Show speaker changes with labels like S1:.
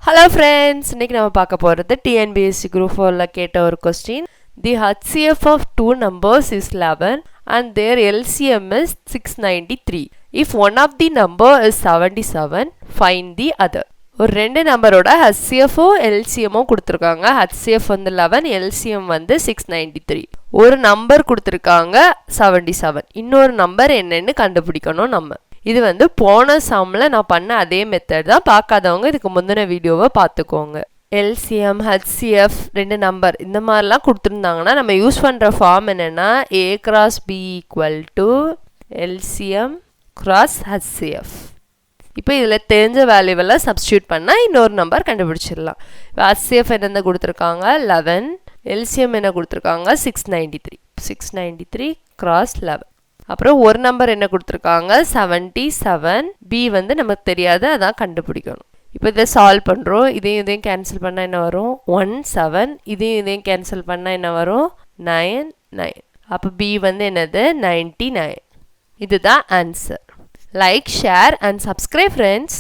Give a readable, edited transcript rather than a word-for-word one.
S1: Hello friends, இன்னைக்கு நம்ம பார்க்க போறது TNPSC Group 4ல கேட்ட ஒரு question. The H.C.F of two numbers is 11 and their L.C.M is 693. If one of the number is 77, find the other. ஒரு ரெண்டு நம்பரோட H.C.F L.C.M கொடுத்திருக்காங்க. H.C.F வந்து 11, L.C.M வந்து 693. ஒரு நம்பர் கொடுத்திருக்காங்க 77. இன்னொரு நம்பர் என்னன்னு கண்டுபிடிக்கணும் நம்ம. இது வந்து போன சம்ல நான் பண்ண அதே மெத்தட் தான். பார்க்காதவங்க இதுக்கு முந்தின வீடியோவை பார்த்துக்கோங்க. LCM, HCF ரெண்டு நம்பர் இந்த மாதிரிலாம் கொடுத்துருந்தாங்கன்னா நம்ம யூஸ் பண்ணுற ஃபார்ம் என்னென்னா A cross B equal to LCM cross HCF. இப்போ இதில் தெரிஞ்ச வேல்யூவெல்லாம் சப்ஸ்டியூட் பண்ணால் இன்னொரு நம்பர் கண்டுபிடிச்சிடலாம். இப்போ HCF என்ன கொடுத்துருக்காங்க 11, LCM என்ன கொடுத்துருக்காங்க 693. 693 cross 11. அப்புறம் ஒரு நம்பர் என்ன கொடுத்துருக்காங்க 77. B வந்து நமக்கு தெரியாது, அதான் கண்டுபிடிக்கணும். இப்போ இதை சால்வ் பண்ணுறோம். இதையும் கேன்சல் பண்ணால் என்ன வரும் 1 7. இதையும் கேன்சல் பண்ணால் என்ன வரும் 9 9. அப்போ B வந்து என்னது 99. இதுதான் answer. Like, share and subscribe friends.